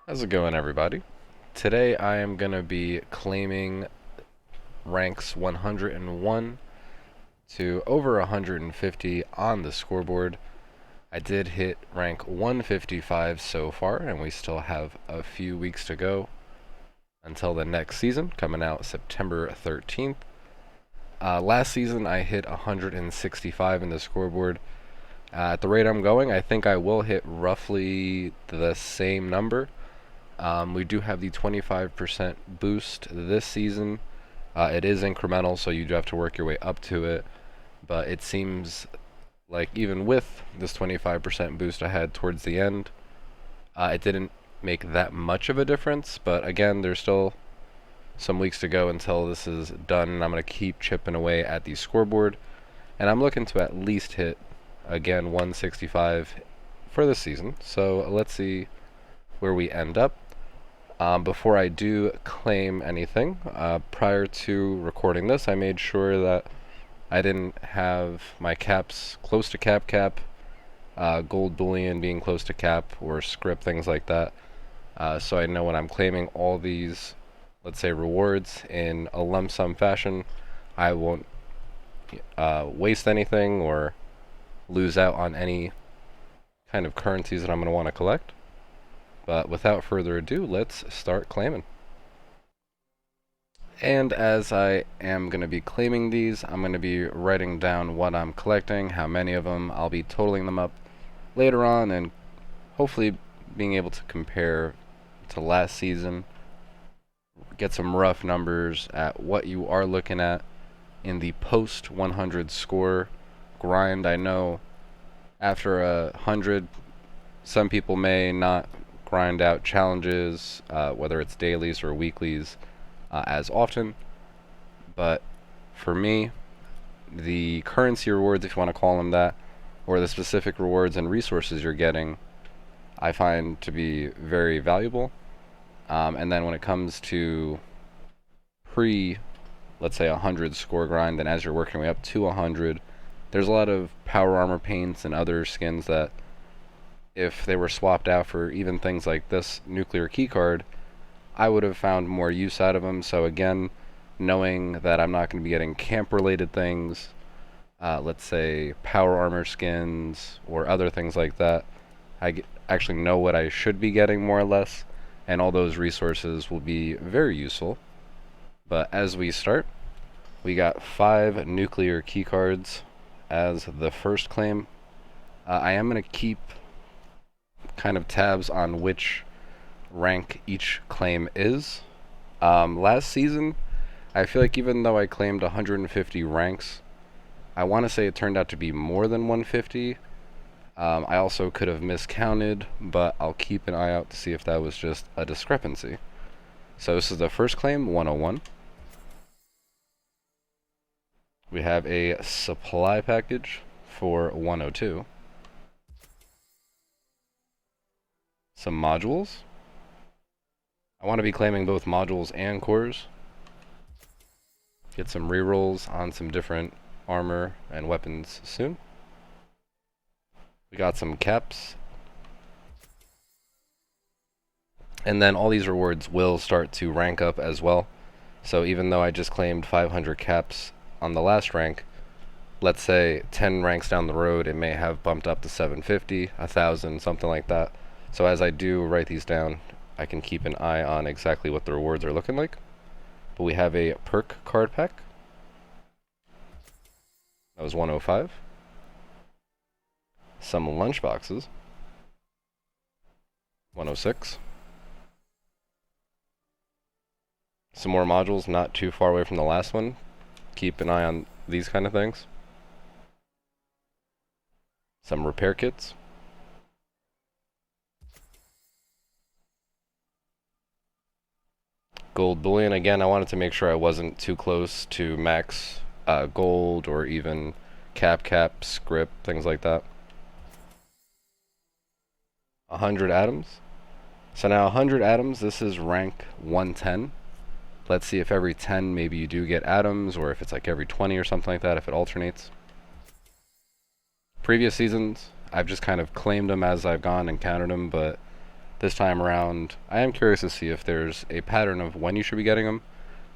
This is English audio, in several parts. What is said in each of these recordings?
How's it going, everybody? Today I am going to be claiming ranks 101 to over 150 on the scoreboard. I did hit rank 155 so far, and we still have a few weeks to go until the next season, coming out September 13th. Last season I hit 165 in the scoreboard. At the rate I'm going, I think I will hit roughly the same number. We do have the 25% boost this season. It is incremental, so you do have to work your way up to it. But it seems like even with this 25% boost I had towards the end, it didn't make that much of a difference. But again, there's still some weeks to go until this is done, and I'm going to keep chipping away at the scoreboard. And I'm looking to at least hit, again, 165 for this season. So let's see where we end up. Before I do claim anything, prior to recording this, I made sure that I didn't have my caps close to cap, gold bullion being close to cap, or script, things like that. So I know when I'm claiming all these, let's say, rewards in a lump sum fashion, I won't waste anything or lose out on any kind of currencies that I'm going to want to collect. But without further ado, let's start claiming. And as I am going to be claiming these, I'm going to be writing down what I'm collecting, how many of them. I'll be totaling them up later on and hopefully being able to compare to last season, get some rough numbers at what you are looking at in the post 100 score grind. I know after 100, some people may not grind out challenges, whether it's dailies or weeklies, as often. But for me, the currency rewards, if you want to call them that, or the specific rewards and resources you're getting, I find to be very valuable. And then when it comes to let's say 100 score grind, and as you're working your way up to 100, there's a lot of power armor paints and other skins that, if they were swapped out for even things like this nuclear keycard, I would have found more use out of them. So again, knowing that I'm not going to be getting camp-related things, let's say power armor skins or other things like that, actually know what I should be getting more or less, and all those resources will be very useful. But as we start, we got 5 nuclear keycards as the first claim. I am going to keep kind of tabs on which rank each claim is. Last season, I feel like even though I claimed 150 ranks, I want to say it turned out to be more than 150. I also could have miscounted, but I'll keep an eye out to see if that was just a discrepancy. So this is the first claim, 101. We have a supply package for 102. Some modules. I want to be claiming both modules and cores. Get some rerolls on some different armor and weapons soon. We got some caps. And then all these rewards will start to rank up as well. So even though I just claimed 500 caps on the last rank, let's say 10 ranks down the road, it may have bumped up to 750, 1,000, something like that. So as I do write these down, I can keep an eye on exactly what the rewards are looking like. But we have a perk card pack. That was 105. Some lunch boxes. 106. Some more modules, not too far away from the last one. Keep an eye on these kind of things. Some repair kits. Gold bullion. Again, I wanted to make sure I wasn't too close to max gold or even cap, script, things like that. 100 atoms. So now 100 atoms, this is rank 110. Let's see if every 10 maybe you do get atoms, or if it's like every 20 or something like that, if it alternates. Previous seasons, I've just kind of claimed them as I've gone and counted them, but this time around, I am curious to see if there's a pattern of when you should be getting them.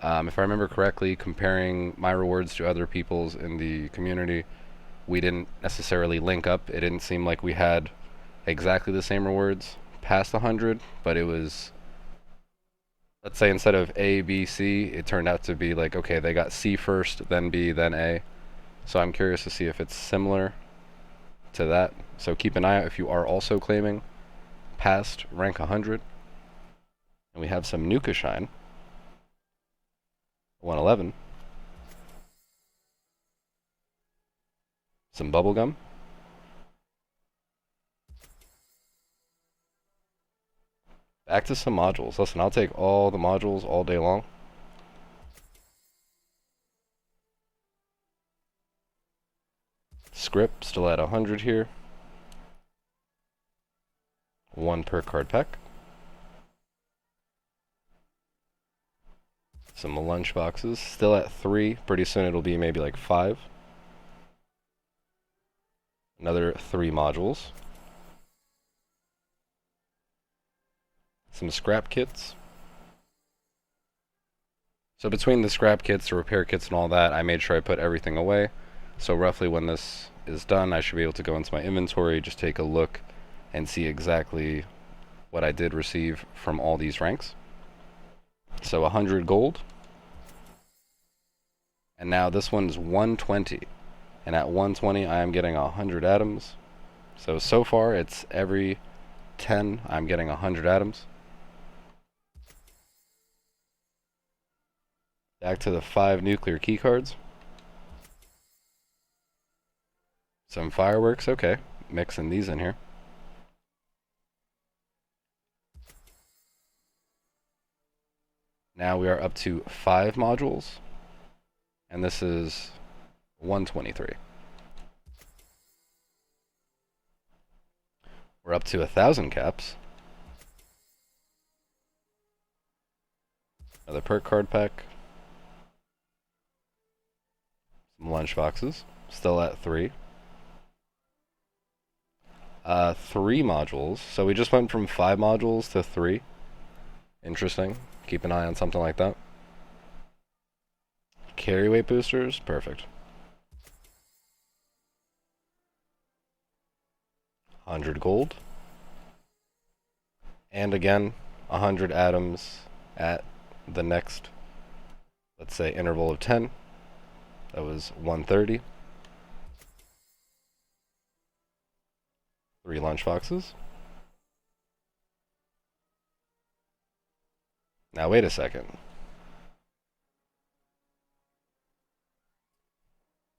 If I remember correctly, comparing my rewards to other people's in the community, we didn't necessarily link up. It didn't seem like we had exactly the same rewards past 100, but it was, let's say instead of A, B, C, it turned out to be like, okay, they got C first, then B, then A. So I'm curious to see if it's similar to that. So keep an eye out if you are also claiming past rank 100. And we have some Nuka Shine. 111. Some bubblegum. Back to some modules. Listen, I'll take all the modules all day long. Script still at 100 here. 1 per card pack. Some lunch boxes still at 3. Pretty soon it'll be maybe like 5. Another 3 modules. Some scrap kits. So between the scrap kits, the repair kits, and all that, I made sure I put everything away. So roughly when this is done, I should be able to go into my inventory, just take a look, and see exactly what I did receive from all these ranks. So 100 gold. And now this one's 120. And at 120, I am getting 100 atoms. So far, it's every 10, I'm getting 100 atoms. Back to the 5 nuclear key cards. Some fireworks, okay. Mixing these in here. Now we are up to 5 modules. And this is 123. We're up to 1,000 caps. Another perk card pack. Some lunch boxes. Still at 3. 3 modules. So we just went from 5 modules to 3. Interesting. Keep an eye on something like that. Carry weight boosters. Perfect. 100 gold. And again, 100 atoms at the next, let's say, interval of 10. That was 130. 3 lunch boxes. Now wait a second.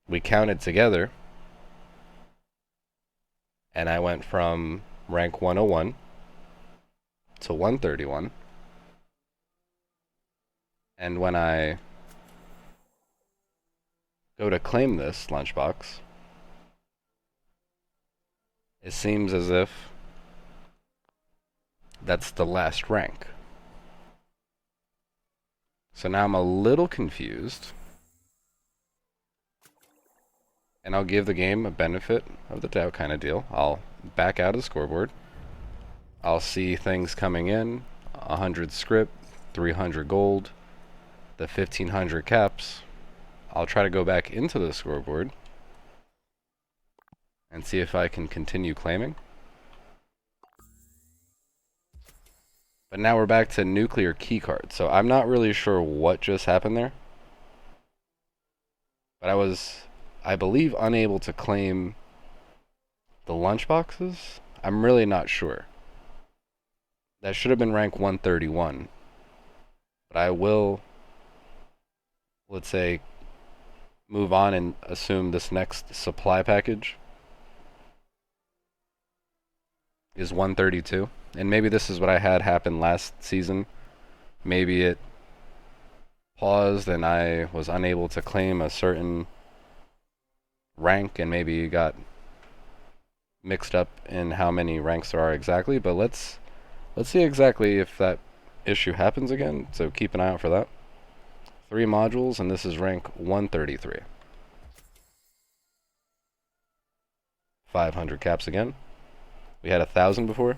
We counted together, and I went from rank 101 to 131. And when I go to claim this lunchbox, it seems as if that's the last rank. So now I'm a little confused. And I'll give the game a benefit of the doubt kind of deal. I'll back out of the scoreboard. I'll see things coming in. 100 script, 300 gold, the 1,500 caps. I'll try to go back into the scoreboard and see if I can continue claiming. But now we're back to nuclear key cards. So I'm not really sure what just happened there. But I believe, unable to claim the lunch boxes. I'm really not sure. That should have been rank 131. But I will, let's say, move on and assume this next supply package is 132. And maybe this is what I had happen last season. Maybe it paused and I was unable to claim a certain rank, and maybe you got mixed up in how many ranks there are exactly. But let's see exactly if that issue happens again. So keep an eye out for that. 3 modules, and this is rank 133. 500 caps again. We had 1,000 before.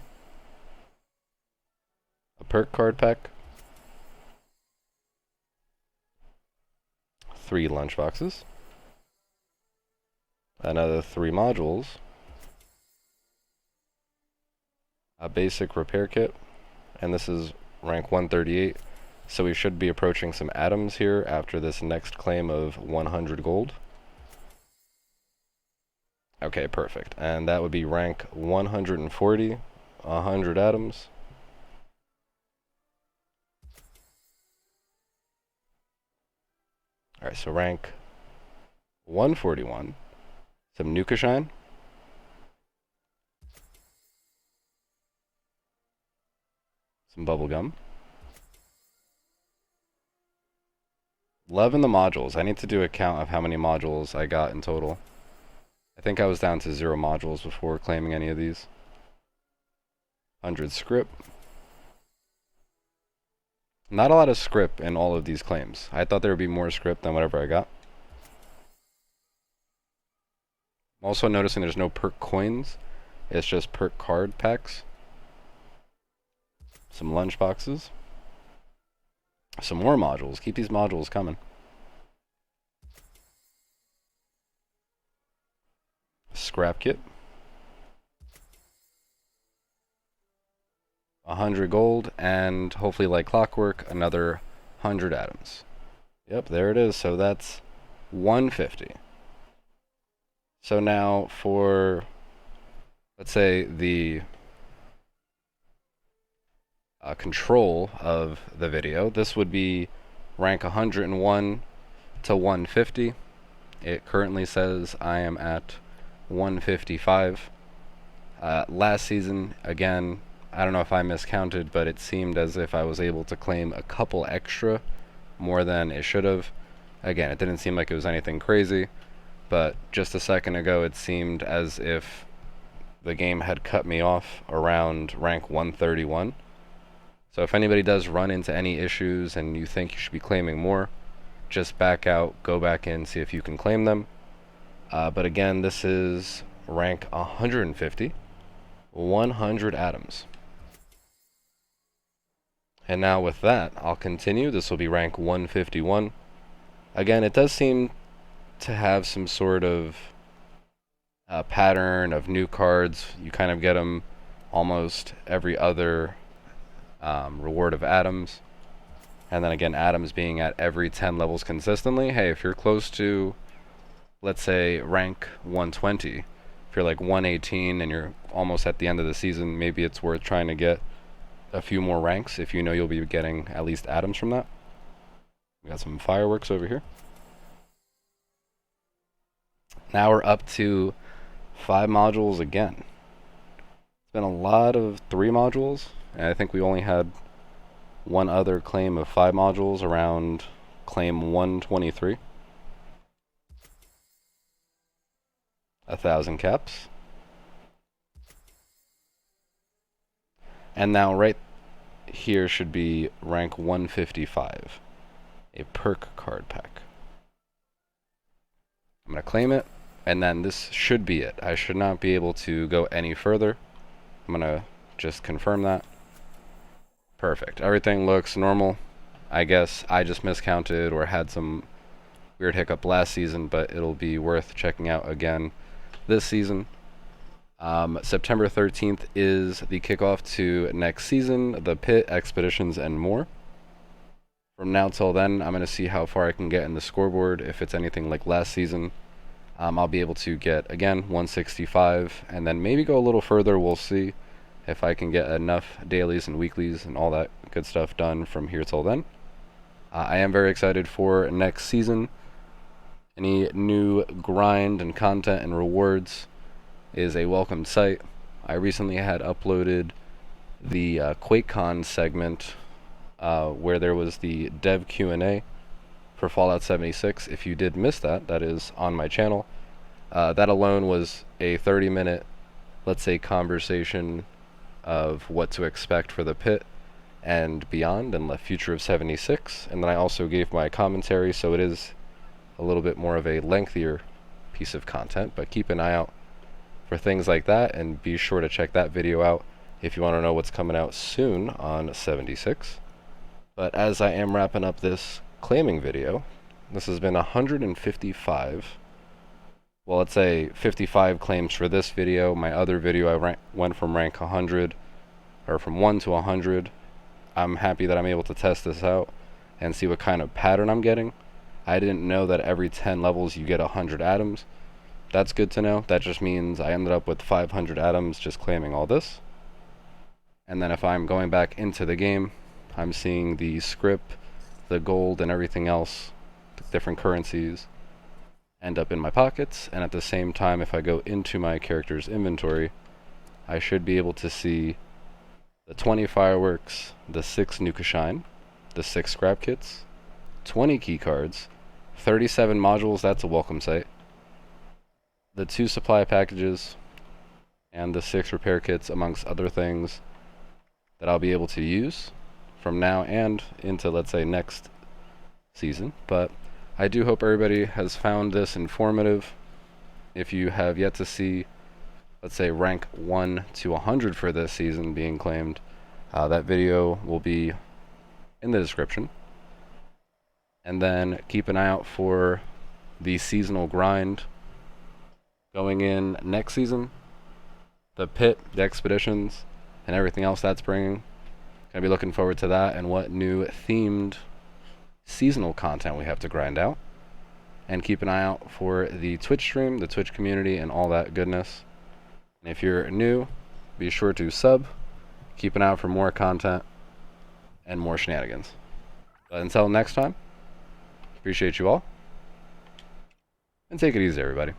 a perk card pack, 3 lunchboxes, another 3 modules, a basic repair kit, and this is rank 138, so we should be approaching some atoms here after this next claim of 100 gold. Okay, perfect. And that would be rank 140, 100 atoms. Alright, so rank 141, some Nuka Shine, some bubblegum, 11 the modules. I need to do a count of how many modules I got in total. I think I was down to 0 modules before claiming any of these. 100 script. Not a lot of script in all of these claims. I thought there would be more script than whatever I got. I'm also noticing there's no perk coins. It's just perk card packs. Some lunch boxes. Some more modules. Keep these modules coming. Scrap kit. 100 gold, and hopefully like clockwork, another 100 atoms. Yep, there it is. So that's 150. So now for, let's say, the control of the video, this would be rank 101 to 150. It currently says I am at 155. Last season, again, I don't know if I miscounted, but it seemed as if I was able to claim a couple extra more than it should have. Again, it didn't seem like it was anything crazy, but just a second ago it seemed as if the game had cut me off around rank 131. So if anybody does run into any issues and you think you should be claiming more, just back out, go back in, see if you can claim them. But again, this is rank 150, 100 atoms. And now with that, I'll continue. This will be rank 151. Again, it does seem to have some sort of pattern of new cards. You kind of get them almost every other reward of atoms. And then again, atoms being at every 10 levels consistently. Hey, if you're close to, let's say, rank 120, if you're like 118 and you're almost at the end of the season, maybe it's worth trying to get a few more ranks if you know you'll be getting at least atoms from that. We got some fireworks over here. Now we're up to 5 modules again. It's been a lot of 3 modules, and I think we only had one other claim of 5 modules around claim 123. 1,000 caps. And now right here should be rank 155, a perk card pack. I'm going to claim it, and then this should be it. I should not be able to go any further. I'm going to just confirm that. Perfect. Everything looks normal. I guess I just miscounted or had some weird hiccup last season, but it'll be worth checking out again this season. September 13th is the kickoff to next season, the pit, expeditions, and more. From now till then, I'm going to see how far I can get in the scoreboard. If it's anything like last season, I'll be able to get, again, 165, and then maybe go a little further. We'll see if I can get enough dailies and weeklies and all that good stuff done from here till then. I am very excited for next season. Any new grind and content and rewards is a welcome sight. I recently had uploaded the QuakeCon segment where there was the dev Q&A for Fallout 76. If you did miss that, that is on my channel. That alone was a 30-minute, let's say, conversation of what to expect for the pit and beyond and the future of 76. And then I also gave my commentary, so it is a little bit more of a lengthier piece of content, but keep an eye out for things like that, and be sure to check that video out if you want to know what's coming out soon on 76. But as I am wrapping up this claiming video, this has been 155. Well, let's say 55 claims for this video. My other video, I went from rank 100, or from 1 to 100. I'm happy that I'm able to test this out and see what kind of pattern I'm getting. I didn't know that every 10 levels you get 100 atoms. That's good to know. That just means I ended up with 500 atoms just claiming all this. And then if I'm going back into the game, I'm seeing the script, the gold, and everything else, the different currencies, end up in my pockets. And at the same time, if I go into my character's inventory, I should be able to see the 20 fireworks, the 6 Nuka Shine, the 6 scrap kits, 20 key cards, 37 modules, that's a welcome sight, the 2 supply packages, and the 6 repair kits, amongst other things that I'll be able to use from now and into, let's say, next season. But I do hope everybody has found this informative. If you have yet to see, let's say, rank 1 to 100 for this season being claimed, that video will be in the description. And then keep an eye out for the seasonal grind going in next season, the pit, the expeditions, and everything else that's bringing. Gonna be looking forward to that and what new themed seasonal content we have to grind out. And keep an eye out for the Twitch stream, the Twitch community, and all that goodness. And if you're new, be sure to sub. Keep an eye out for more content and more shenanigans. But until next time, appreciate you all. And take it easy, everybody.